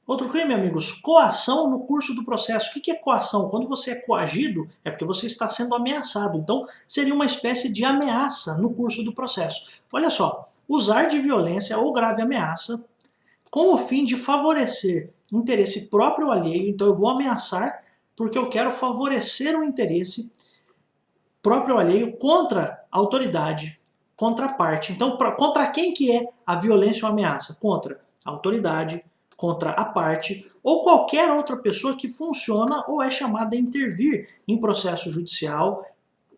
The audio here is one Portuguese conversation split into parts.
Outro crime, amigos, coação no curso do processo. O que é coação? Quando você é coagido, é porque você está sendo ameaçado. Então, seria uma espécie de ameaça no curso do processo. Olha só, usar de violência ou grave ameaça com o fim de favorecer interesse próprio ou alheio. Então, eu vou ameaçar porque eu quero favorecer um interesse próprio ou alheio contra a autoridade, contra a parte. Então, contra quem que é a violência ou ameaça? Contra a autoridade, contra a parte ou qualquer outra pessoa que funciona ou é chamada a intervir em processo judicial,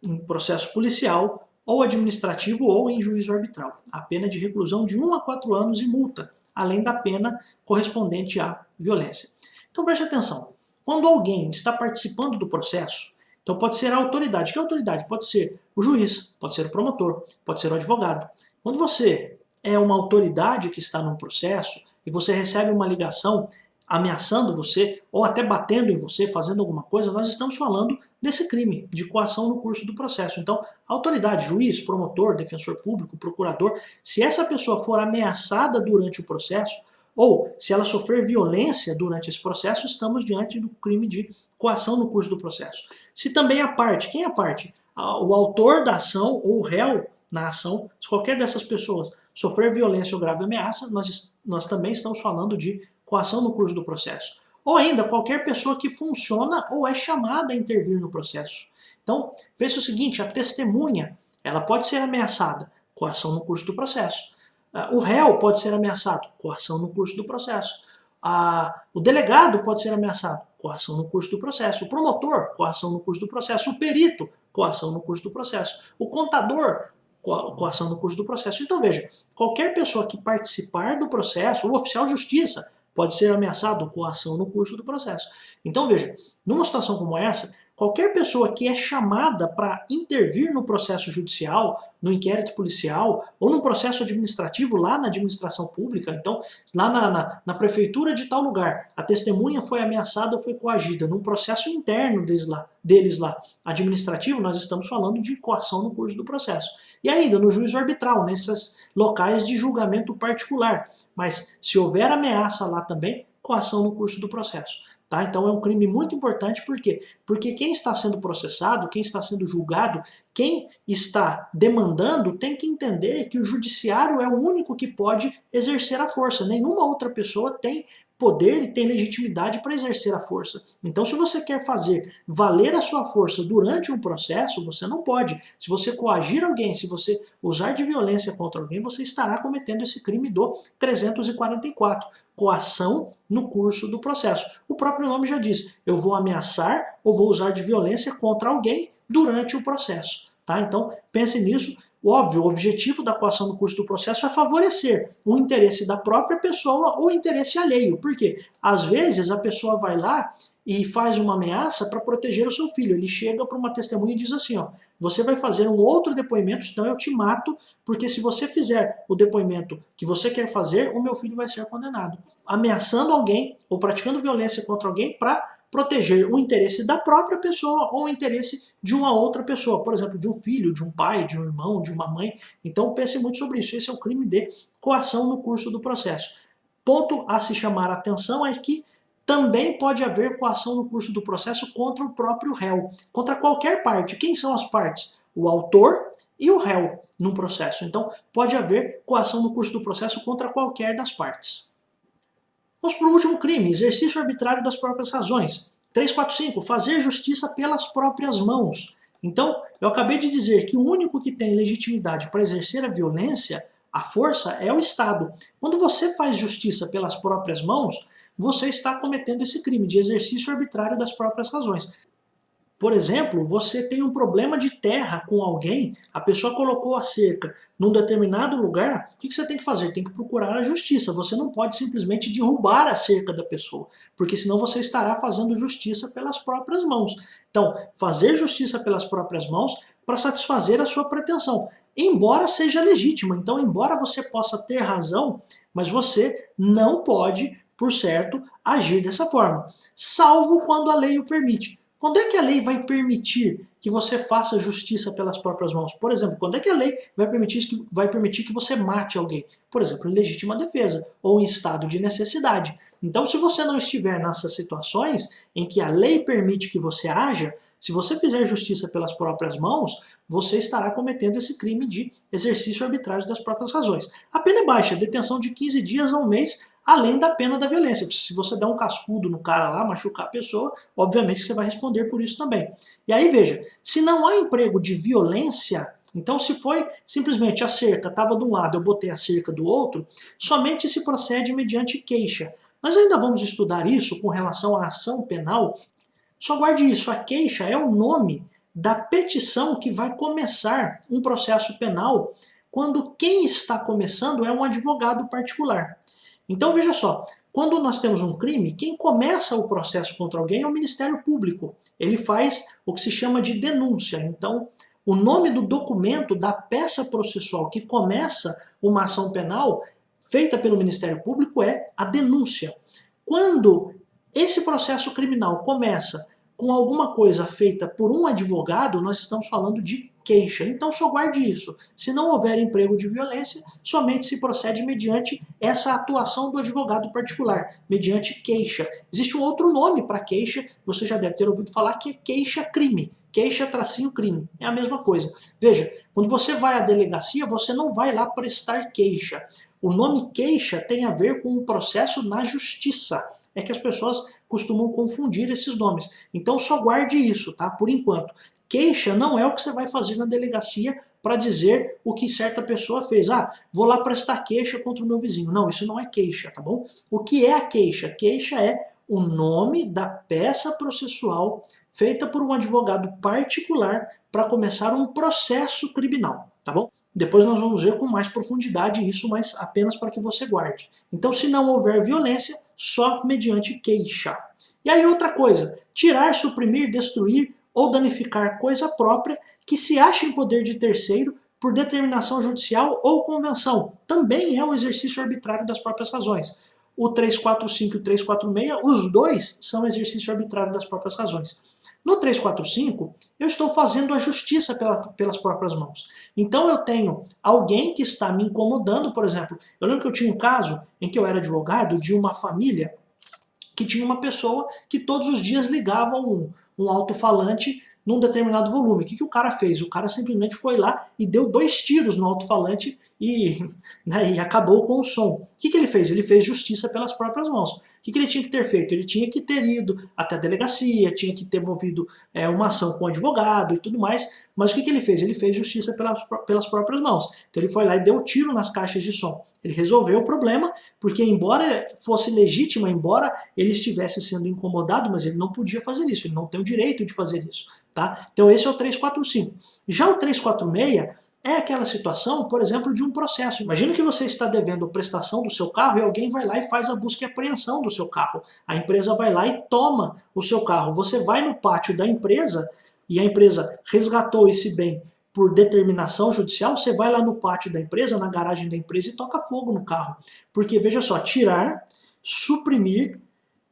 em processo policial ou administrativo ou em juízo arbitral. A pena de reclusão de 1 a 4 anos e multa, além da pena correspondente à violência. Então preste atenção, quando alguém está participando do processo, então pode ser a autoridade. Que autoridade? Pode ser o juiz, pode ser o promotor, pode ser o advogado. Quando você é uma autoridade que está num processo e você recebe uma ligação ameaçando você ou até batendo em você, fazendo alguma coisa, nós estamos falando desse crime de coação no curso do processo. Então, a autoridade, juiz, promotor, defensor público, procurador, se essa pessoa for ameaçada durante o processo, ou se ela sofrer violência durante esse processo, estamos diante do crime de coação no curso do processo. Se também a parte, quem é a parte? O autor da ação ou o réu na ação, se qualquer dessas pessoas sofrer violência ou grave ameaça, nós também estamos falando de coação no curso do processo. Ou ainda, qualquer pessoa que funciona ou é chamada a intervir no processo. Então, pense o seguinte, a testemunha, ela pode ser ameaçada, coação no curso do processo. O réu pode ser ameaçado, coação no curso do processo. O delegado pode ser ameaçado, coação no curso do processo. O promotor, coação no curso do processo. O perito, coação no curso do processo. O contador, coação no curso do processo. Então veja, qualquer pessoa que participar do processo, o oficial de justiça, pode ser ameaçado, coação no curso do processo. Então veja, numa situação como essa, qualquer pessoa que é chamada para intervir no processo judicial, no inquérito policial, ou no processo administrativo lá na administração pública, então lá na prefeitura de tal lugar, a testemunha foi ameaçada ou foi coagida num processo interno deles lá, administrativo, nós estamos falando de coação no curso do processo. E ainda no juízo arbitral, nesses locais de julgamento particular. Mas se houver ameaça lá também, coação no curso do processo. Tá? Então é um crime muito importante, por quê? Porque quem está sendo processado, quem está sendo julgado, quem está demandando tem que entender que o judiciário é o único que pode exercer a força. Nenhuma outra pessoa tem poder e tem legitimidade para exercer a força. Então se você quer fazer valer a sua força durante um processo, você não pode. Se você coagir alguém, se você usar de violência contra alguém, você estará cometendo esse crime do 344, coação no curso do processo. O próprio nome já diz, eu vou ameaçar ou vou usar de violência contra alguém durante o processo. Tá? Então pense nisso. Óbvio, o objetivo da coação no curso do processo é favorecer o interesse da própria pessoa ou o interesse alheio. Por quê? Às vezes a pessoa vai lá e faz uma ameaça para proteger o seu filho. Ele chega para uma testemunha e diz assim, ó, você vai fazer um outro depoimento, senão eu te mato, porque se você fizer o depoimento que você quer fazer, o meu filho vai ser condenado. Ameaçando alguém ou praticando violência contra alguém para proteger o interesse da própria pessoa ou o interesse de uma outra pessoa, por exemplo, de um filho, de um pai, de um irmão, de uma mãe. Então pense muito sobre isso. Esse é o crime de coação no curso do processo. Ponto a se chamar a atenção é que também pode haver coação no curso do processo contra o próprio réu, contra qualquer parte. Quem são as partes? O autor e o réu no processo. Então pode haver coação no curso do processo contra qualquer das partes. Vamos para o último crime, exercício arbitrário das próprias razões. 345, fazer justiça pelas próprias mãos. Então, eu acabei de dizer que o único que tem legitimidade para exercer a violência, a força, é o Estado. Quando você faz justiça pelas próprias mãos, você está cometendo esse crime de exercício arbitrário das próprias razões. Por exemplo, você tem um problema de terra com alguém, a pessoa colocou a cerca num determinado lugar, o que você tem que fazer? Tem que procurar a justiça. Você não pode simplesmente derrubar a cerca da pessoa, porque senão você estará fazendo justiça pelas próprias mãos. Então, fazer justiça pelas próprias mãos para satisfazer a sua pretensão, embora seja legítima. Então, embora você possa ter razão, mas você não pode, por certo, agir dessa forma, salvo quando a lei o permite. Quando é que a lei vai permitir que você faça justiça pelas próprias mãos? Por exemplo, quando é que a lei vai permitir que você mate alguém? Por exemplo, em legítima defesa ou em estado de necessidade. Então, se você não estiver nessas situações em que a lei permite que você haja, se você fizer justiça pelas próprias mãos, você estará cometendo esse crime de exercício arbitrário das próprias razões. A pena é baixa, detenção de 15 dias a um mês, além da pena da violência. Se você der um cascudo no cara lá, machucar a pessoa, obviamente você vai responder por isso também. E aí veja, se não há emprego de violência, então se foi simplesmente a cerca estava de um lado, eu botei a cerca do outro, somente se procede mediante queixa. Nós ainda vamos estudar isso com relação à ação penal. Só guarde isso, a queixa é o nome da petição que vai começar um processo penal quando quem está começando é um advogado particular. Então veja só, quando nós temos um crime, quem começa o processo contra alguém é o Ministério Público. Ele faz o que se chama de denúncia. Então, o nome do documento, da peça processual que começa uma ação penal feita pelo Ministério Público é a denúncia. Quando esse processo criminal começa com alguma coisa feita por um advogado, nós estamos falando de queixa. Então só guarde isso. Se não houver emprego de violência, somente se procede mediante essa atuação do advogado particular, mediante queixa. Existe um outro nome para queixa, você já deve ter ouvido falar, que é queixa-crime. Queixa-crime. É a mesma coisa. Veja, quando você vai à delegacia, você não vai lá prestar queixa. O nome queixa tem a ver com o processo na justiça. É que as pessoas costumam confundir esses nomes. Então só guarde isso, tá? Por enquanto. Queixa não é o que você vai fazer na delegacia para dizer o que certa pessoa fez. Ah, vou lá prestar queixa contra o meu vizinho. Não, isso não é queixa, tá bom? O que é a queixa? Queixa é o nome da peça processual feita por um advogado particular para começar um processo criminal, tá bom? Depois nós vamos ver com mais profundidade isso, mas apenas para que você guarde. Então, se não houver violência, só mediante queixa. E aí outra coisa, tirar, suprimir, destruir ou danificar coisa própria que se acha em poder de terceiro por determinação judicial ou convenção. Também é um exercício arbitrário das próprias razões. O 345 e o 346, os dois são exercício arbitrário das próprias razões. No 345, eu estou fazendo a justiça pelas próprias mãos. Então eu tenho alguém que está me incomodando, por exemplo, eu lembro que eu tinha um caso em que eu era advogado de uma família que tinha uma pessoa que todos os dias ligava um alto-falante num determinado volume. O que o cara fez? O cara simplesmente foi lá e deu 2 tiros no alto-falante e acabou com o som. O que ele fez? Ele fez justiça pelas próprias mãos. O que ele tinha que ter feito? Ele tinha que ter ido até a delegacia, tinha que ter movido uma ação com o advogado e tudo mais, mas o que ele fez? Ele fez justiça pelas próprias mãos. Então ele foi lá e deu tiro nas caixas de som. Ele resolveu o problema, porque embora fosse legítima, embora ele estivesse sendo incomodado, mas ele não podia fazer isso, ele não tem o direito de fazer isso. Tá? Então esse é o 345. Já o 346 é aquela situação, por exemplo, de um processo. Imagina que você está devendo prestação do seu carro e alguém vai lá e faz a busca e apreensão do seu carro. A empresa vai lá e toma o seu carro. Você vai no pátio da empresa e a empresa resgatou esse bem por determinação judicial, você vai lá no pátio da empresa, na garagem da empresa e toca fogo no carro. Porque, veja só, tirar, suprimir,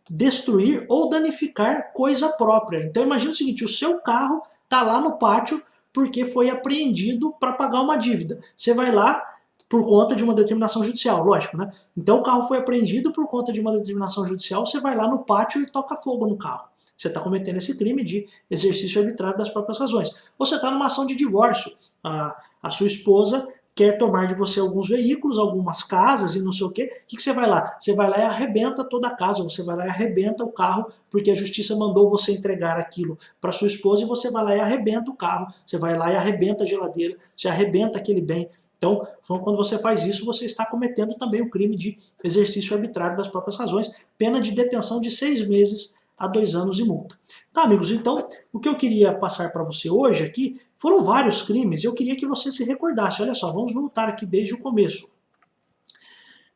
destruir ou danificar coisa própria. Então imagina o seguinte, o seu carro está lá no pátio porque foi apreendido para pagar uma dívida. Você vai lá por conta de uma determinação judicial, lógico, né? Então o carro foi apreendido por conta de uma determinação judicial, você vai lá no pátio e toca fogo no carro. Você está cometendo esse crime de exercício arbitrário das próprias razões. Ou você está numa ação de divórcio. A sua esposa quer tomar de você alguns veículos, algumas casas e não sei o quê. O que você vai lá? Você vai lá e arrebenta toda a casa, você vai lá e arrebenta o carro, porque a justiça mandou você entregar aquilo para sua esposa e você vai lá e arrebenta o carro, você vai lá e arrebenta a geladeira, você arrebenta aquele bem. Então, quando você faz isso, você está cometendo também o crime de exercício arbitrário das próprias razões, pena de detenção de 6 meses a 2 anos e multa. Tá, amigos, então, o que eu queria passar para você hoje aqui foram vários crimes e eu queria que você se recordasse. Olha só, vamos voltar aqui desde o começo.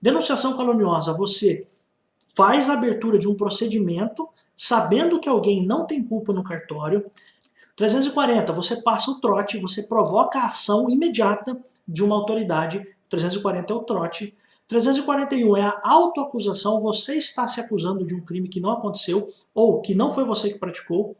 Denunciação caluniosa, você faz a abertura de um procedimento sabendo que alguém não tem culpa no cartório. 340, você passa o trote, você provoca a ação imediata de uma autoridade. 340 é o trote. 341 é a autoacusação, você está se acusando de um crime que não aconteceu ou que não foi você que praticou.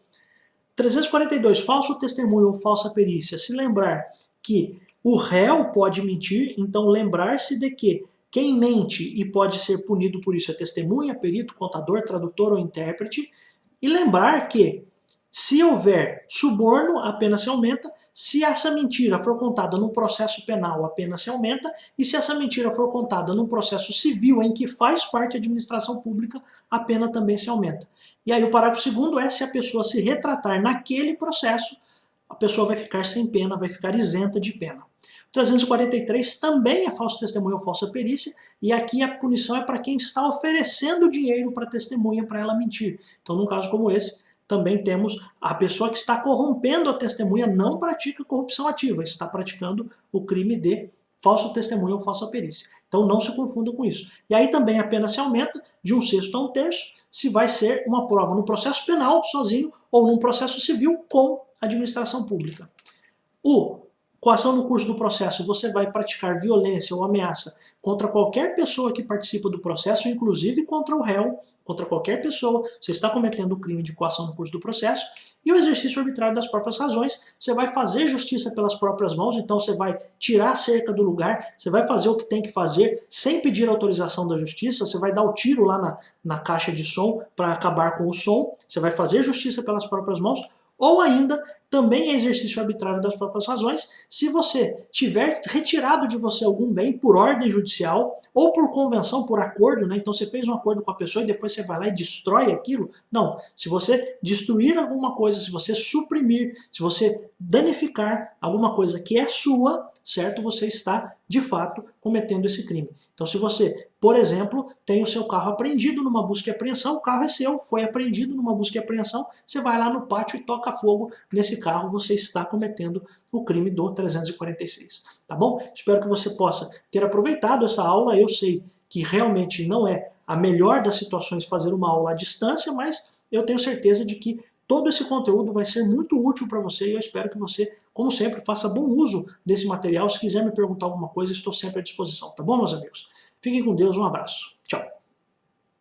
342, falso testemunho ou falsa perícia. Se lembrar que o réu pode mentir, então lembrar-se de que quem mente e pode ser punido por isso é testemunha, perito, contador, tradutor ou intérprete. E lembrar que se houver suborno, a pena se aumenta. Se essa mentira for contada num processo penal, a pena se aumenta. E se essa mentira for contada num processo civil em que faz parte da administração pública, a pena também se aumenta. E aí o parágrafo 2º é: se a pessoa se retratar naquele processo, a pessoa vai ficar sem pena, vai ficar isenta de pena. 343 também é falso testemunho ou falsa perícia, e aqui a punição é para quem está oferecendo dinheiro para a testemunha para ela mentir. Então, num caso como esse, também temos a pessoa que está corrompendo a testemunha, não pratica corrupção ativa, está praticando o crime de falso testemunho ou falsa perícia. Então não se confunda com isso. E aí também a pena se aumenta de 1/6 a 1/3, se vai ser uma prova no processo penal sozinho ou num processo civil com administração pública. Coação no curso do processo: você vai praticar violência ou ameaça contra qualquer pessoa que participa do processo, inclusive contra o réu, contra qualquer pessoa. Você está cometendo o crime de coação no curso do processo. E o exercício arbitrário das próprias razões: você vai fazer justiça pelas próprias mãos, então você vai tirar a cerca do lugar, você vai fazer o que tem que fazer sem pedir autorização da justiça, você vai dar o tiro lá na caixa de som para acabar com o som, você vai fazer justiça pelas próprias mãos. Ou ainda, também é exercício arbitrário das próprias razões, se você tiver retirado de você algum bem por ordem judicial ou por convenção, por acordo, né? Então você fez um acordo com a pessoa e depois você vai lá e destrói aquilo. Não, se você destruir alguma coisa, se você suprimir, se você danificar alguma coisa que é sua, certo? Você está, de fato, cometendo esse crime. Então se você, por exemplo, tem o seu carro apreendido numa busca e apreensão, o carro é seu, foi apreendido numa busca e apreensão, você vai lá no pátio e toca fogo nesse carro, você está cometendo o crime do 346, tá bom? Espero que você possa ter aproveitado essa aula. Eu sei que realmente não é a melhor das situações fazer uma aula à distância, mas eu tenho certeza de que todo esse conteúdo vai ser muito útil para você e eu espero que você, como sempre, faça bom uso desse material. Se quiser me perguntar alguma coisa, estou sempre à disposição, tá bom, meus amigos? Fiquem com Deus, um abraço.